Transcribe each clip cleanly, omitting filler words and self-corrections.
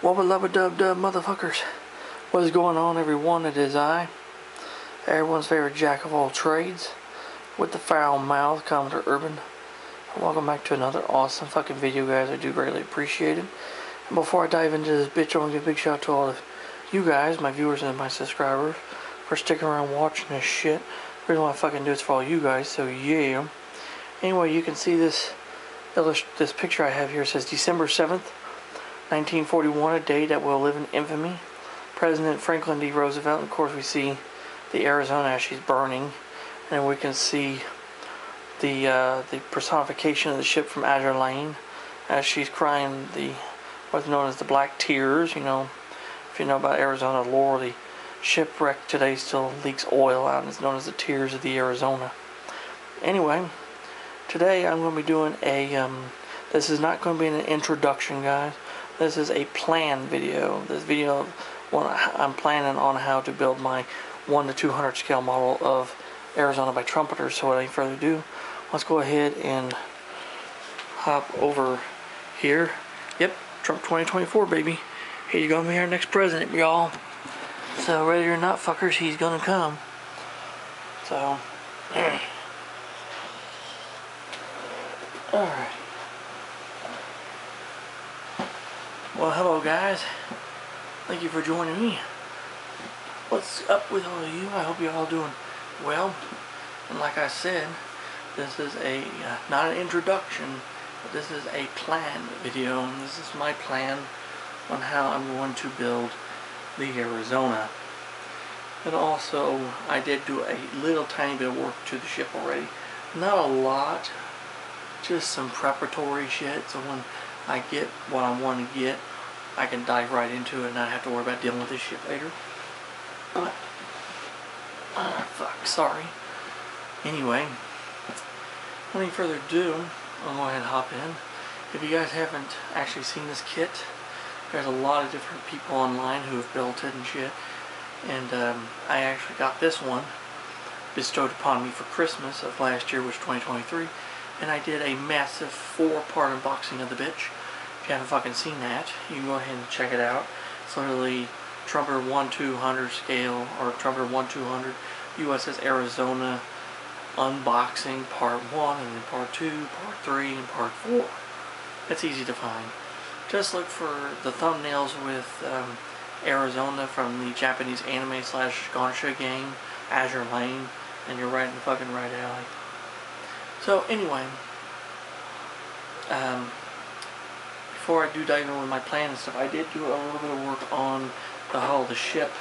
Wubba lubba dub dub motherfuckers. What is going on, everyone? It is I, everyone's favorite jack of all trades, with the foul mouth, Commodore Urban. And welcome back to another awesome fucking video, guys. I do greatly appreciate it. And before I dive into this bitch, I want to give a big shout out to all of you guys, my viewers and my subscribers, for sticking around watching this shit. The reason why I fucking do it's for all you guys, so yeah. Anyway, you can see this picture I have here. It says December 7th, 1941, a day that will live in infamy. President Franklin D. Roosevelt. And of course, we see the Arizona as she's burning, and we can see the personification of the ship from Azure Lane as she's crying what's known as the black tears. You know, if you know about Arizona lore, the shipwreck today still leaks oil out, and it's known as the tears of the Arizona. Anyway, today I'm going to be doing this is not going to be an introduction, guys. This is a plan video. This video, I'm planning on how to build my 1 to 200 scale model of Arizona by Trumpeter. So without any further ado, let's go ahead and hop over here. Yep, Trump 2024, baby. He's gonna be our next president, y'all. So ready or not, fuckers, he's gonna come. So, alright. Well, hello guys. Thank you for joining me. What's up with all of you? I hope you're all doing well. And like I said, this is not an introduction, but this is a plan video. And this is my plan on how I'm going to build the Arizona. And also, I did do a little tiny bit of work to the ship already. Not a lot, just some preparatory shit. So when I get what I want to get, I can dive right into it and not have to worry about dealing with this shit later. Fuck, sorry. Anyway, without any further ado, I'll go ahead and hop in. If you guys haven't actually seen this kit, there's a lot of different people online who have built it and shit. And I actually got this one bestowed upon me for Christmas of last year, which was 2023. And I did a massive 4-part unboxing of the bitch. If you haven't fucking seen that, you can go ahead and check it out. It's literally Trumpeter 1/200 scale, or Trumpeter 1/200 USS Arizona unboxing part 1, and then part 2, part 3, and part 4. It's easy to find. Just look for the thumbnails with Arizona from the Japanese anime / gacha game, Azure Lane, and you're right in the fucking right alley. So anyway, before I do dive in with my plan and stuff, I did do a little bit of work on the hull of the ship,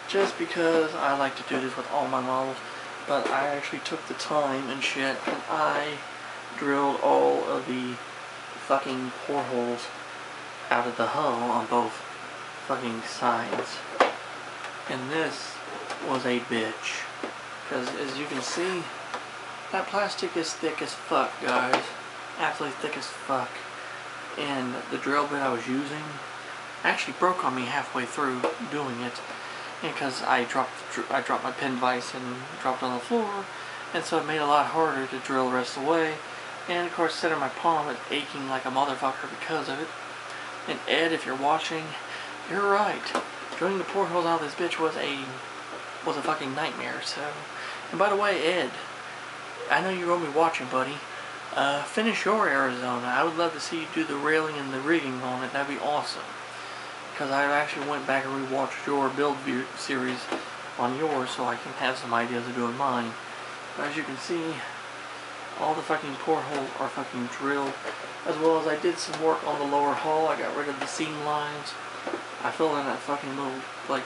just because I like to do this with all my models. But I actually took the time and shit, and I drilled all of the fucking portholes out of the hull on both fucking sides. And this was a bitch, because as you can see, that plastic is thick as fuck, guys. Absolutely thick as fuck. And the drill bit I was using actually broke on me halfway through doing it, because I dropped my pin vise and dropped on the floor, and so it made it a lot harder to drill the rest of the way. And of course, center of my palm is aching like a motherfucker because of it. And Ed, if you're watching, you're right. Drilling the portholes out of this bitch was a fucking nightmare. So, and by the way, Ed, I know you're gonna be watching, buddy. Finish your Arizona. I would love to see you do the railing and the rigging on it. That'd be awesome. Because I actually went back and rewatched your build series on yours, so I can have some ideas of doing mine. But as you can see, all the fucking portholes are fucking drilled. As well as I did some work on the lower hull. I got rid of the seam lines. I filled in that fucking little, like,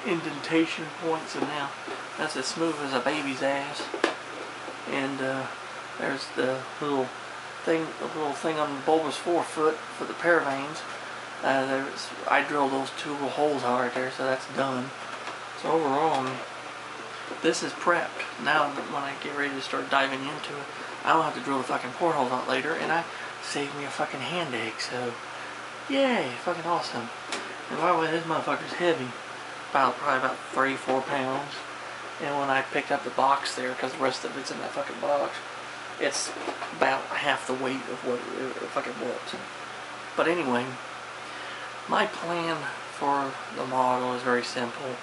indentation points, and now that's as smooth as a baby's ass. And there's the little thing on the bulbous forefoot for the paravanes. I drilled those 2 little holes out right there, so that's done. So overall, this is prepped. Now when I get ready to start diving into it, I don't have to drill the fucking portholes out later, and I saved me a fucking hand ache. So yay, fucking awesome. And by the way, this motherfucker's heavy, probably about 3-4 pounds. And when I picked up the box there, because the rest of it's in that fucking box, it's about half the weight of what it fucking was. But anyway, My plan for the model is very simple.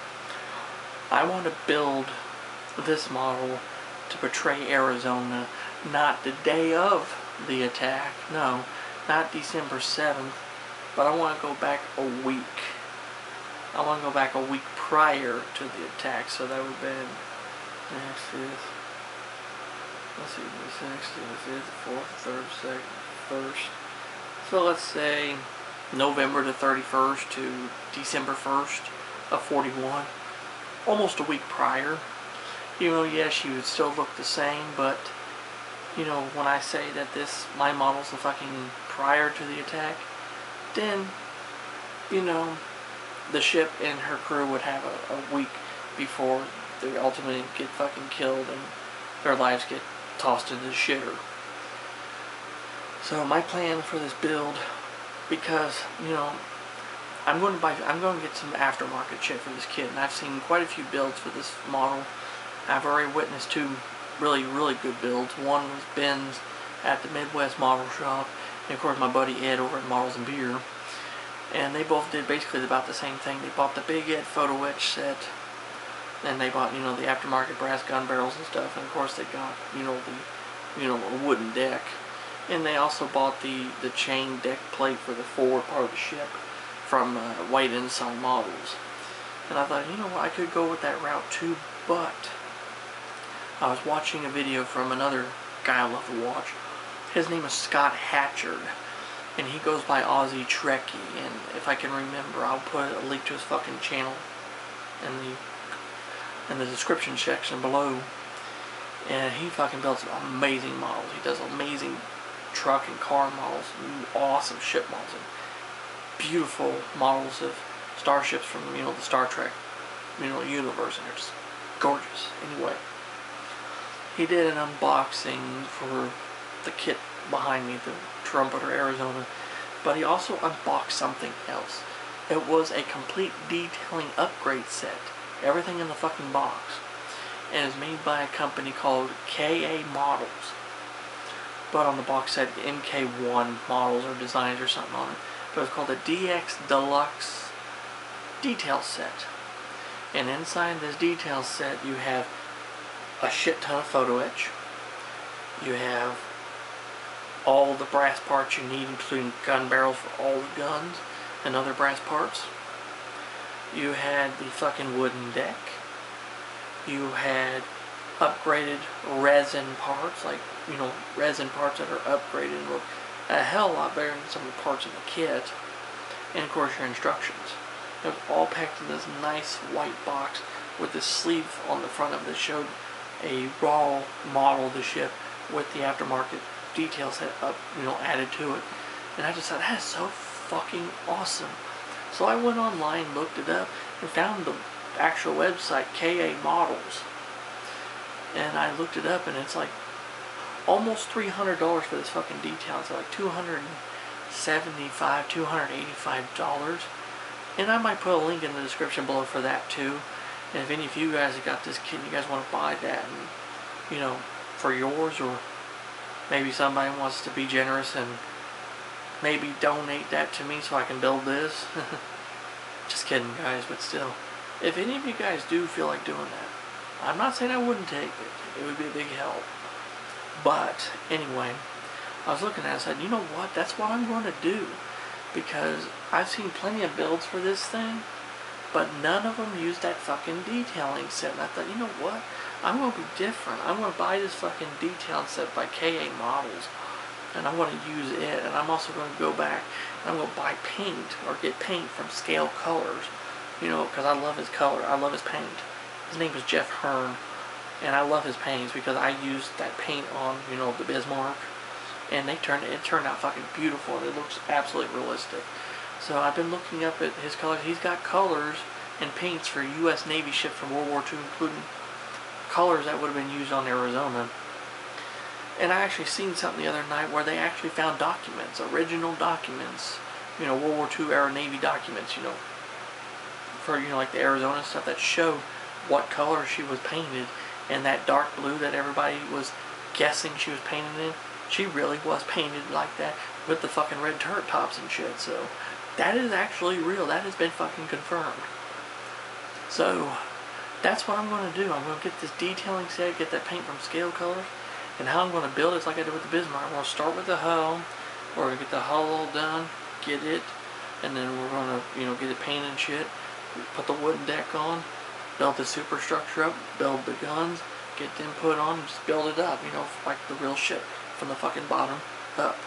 I want to build this model to portray Arizona not the day of the attack, no, not December 7th, but I want to go back a week. I want to go back a week prior to the attack, so that would have been next is, let's see, the 6th, the 5th, the 4th, 3rd, 2nd, 1st. So let's say November the 31st to December 1st of 41. Almost a week prior. Even though, yes, she would still look the same, but, you know, when I say that my model's the fucking prior to the attack, then, you know, the ship and her crew would have a week before they ultimately get fucking killed and their lives get tossed into the shitter. So my plan for this build, because, you know, I'm going to get some aftermarket shit for this kit, and I've seen quite a few builds for this model. I've already witnessed two really, really good builds. One was Ben's at the Midwest Model Shop, and of course my buddy Ed over at Models and Beer. And they both did basically about the same thing. They bought the Big Ed photo etch set, and they bought, you know, the aftermarket brass gun barrels and stuff, and of course they got, you know, a wooden deck. And they also bought the chain deck plate for the forward part of the ship from White Ensign Models. And I thought, you know what, I could go with that route too, but I was watching a video from another guy I love to watch. His name is Scott Hatchard, and he goes by aussietrekkies, and if I can remember, I'll put a link to his fucking channel in the description section below. And he fucking builds amazing models. He does amazing truck and car models, awesome ship models, and beautiful models of starships from, you know, the Star Trek, you know, universe, and they're just gorgeous. Anyway, he did an unboxing for the kit behind me, the Trumpeter Arizona, but he also unboxed something else. It was a complete detailing upgrade set, everything in the fucking box, and it's made by a company called KA Models. But on the box said MK1 models or designs or something on it. But it's called a DX Deluxe detail set. And inside this detail set you have a shit ton of photo etch. You have all the brass parts you need, including gun barrels for all the guns and other brass parts. You had the fucking wooden deck. You had upgraded resin parts, like, you know, resin parts that are upgraded and look a hell of a lot better than some of the parts in the kit. And of course your instructions. It was all packed in this nice white box with this sleeve on the front of it that showed a raw model of the ship with the aftermarket details set up, you know, added to it. And I just thought, that is so fucking awesome. So I went online, looked it up, and found the actual website, KA Models. And I looked it up, and it's like almost $300 for this fucking detail. It's like $275, $285. And I might put a link in the description below for that too. And if any of you guys have got this kit and you guys want to buy that, and, you know, for yours, or maybe somebody wants to be generous and maybe donate that to me so I can build this. Just kidding, guys, but still. If any of you guys do feel like doing that, I'm not saying I wouldn't take it. It would be a big help. But, anyway, I was looking at it and said, you know what, that's what I'm going to do. Because I've seen plenty of builds for this thing, but none of them use that fucking detailing set. And I thought, you know what, I'm going to be different. I'm going to buy this fucking detailing set by KA Models, and I'm going to use it. And I'm also going to go back and I'm going to buy paint, or get paint from Scale Colors. You know, because I love his color. I love his paint. His name is Jeff Hearn, and I love his paints because I used that paint on, you know, the Bismarck, and it turned out fucking beautiful, and it looks absolutely realistic. So I've been looking up at his colors. He's got colors and paints for U.S. Navy ships from World War II, including colors that would have been used on Arizona. And I actually seen something the other night where they actually found documents, original documents, you know, World War II era Navy documents, you know, for, you know, like the Arizona stuff, that showed what color she was painted, and that dark blue that everybody was guessing she was painted in, she really was painted like that with the fucking red turret tops and shit. So that is actually real. That has been fucking confirmed. So, that's what I'm going to do. I'm going to get this detailing set, get that paint from Scale Colors, and how I'm going to build it is like I did with the Bismarck. I'm going to start with the hull. We're going to get the hull all done, get it, and then we're going to, you know, get it painted and shit, put the wooden deck on, build the superstructure up, build the guns, get them put on, and just build it up, you know, like the real ship, from the fucking bottom up.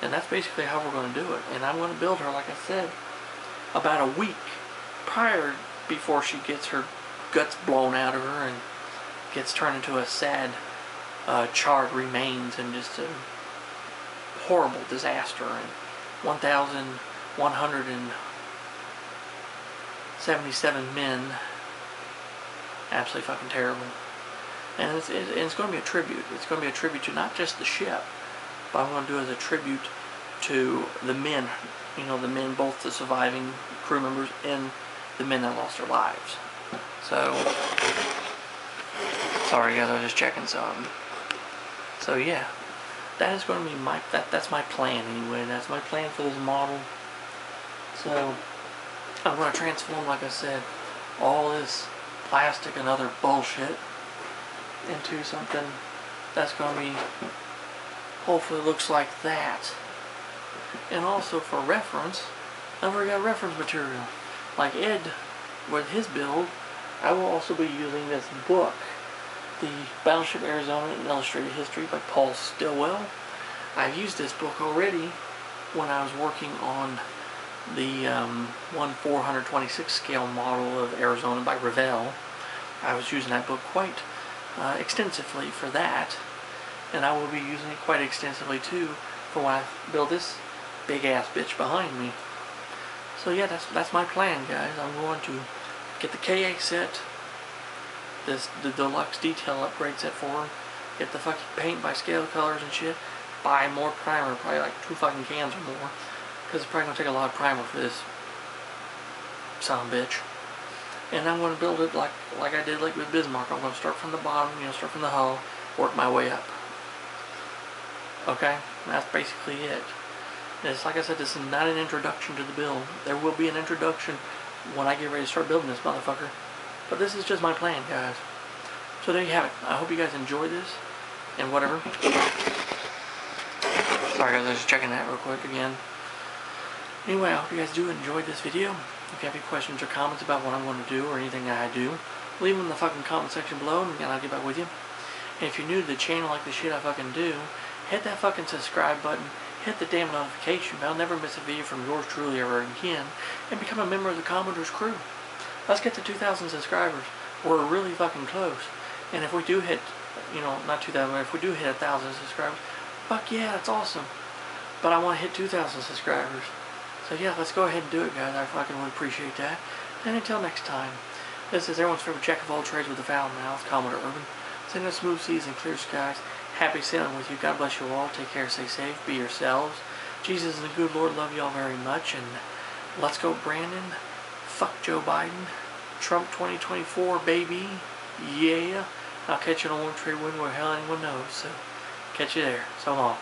And that's basically how we're going to do it. And I'm going to build her, like I said, about a week prior, before she gets her guts blown out of her and gets turned into a sad, charred remains and just a horrible disaster. And 1,177 men, absolutely fucking terrible. And it's going to be a tribute. It's going to be a tribute to not just the ship, but I'm going to do it as a tribute to the men. You know, the men, both the surviving crew members and the men that lost their lives. So, sorry guys, I was just checking something. So yeah, that is going to be that's my plan anyway. That's my plan for this model. So, I'm going to transform, like I said, all this plastic and other bullshit into something that's going to be, hopefully looks like that. And also for reference, I've already got reference material. Like Ed, with his build, I will also be using this book, the Battleship Arizona, an Illustrated History by Paul Stillwell. I've used this book already when I was working on the 1/426 scale model of Arizona by Revell. I was using that book quite extensively for that, and I will be using it quite extensively too for when I build this big ass bitch behind me. So yeah, that's my plan, guys. I'm going to get the KA set, the deluxe detail upgrade set for her, get the fucking paint by Scale Colors and shit, buy more primer, probably like 2 fucking cans or more, because it's probably going to take a lot of primer for this son of a bitch. And I'm going to build it like I did like with Bismarck. I'm going to start from the bottom, you know, start from the hull, work my way up. Okay? That's basically it. It's like I said, this is not an introduction to the build. There will be an introduction when I get ready to start building this motherfucker. But this is just my plan, guys. So there you have it. I hope you guys enjoy this and whatever. Sorry guys, I was just checking that real quick again. Anyway, I hope you guys do enjoy this video. If you have any questions or comments about what I'm going to do or anything that I do, leave them in the fucking comment section below and I'll get back with you. And if you're new to the channel like the shit I fucking do, hit that fucking subscribe button, hit the damn notification bell, never miss a video from yours truly ever again, and become a member of the Commodore's crew. Let's get to 2,000 subscribers. We're really fucking close. And if we do hit, you know, not 2,000, but if we do hit 1,000 subscribers, fuck yeah, that's awesome. But I want to hit 2,000 subscribers. So yeah, let's go ahead and do it, guys. I fucking would appreciate that. And until next time, this is everyone's favorite jack of all trades with a foul mouth, Commodore Urban. Sending us smooth seas and clear skies. Happy sailing with you. God bless you all. Take care. Stay safe. Be yourselves. Jesus and the good Lord love you all very much. And let's go, Brandon. Fuck Joe Biden. Trump 2024, baby. Yeah. I'll catch you on one trade wind where hell anyone knows. So, catch you there. So long.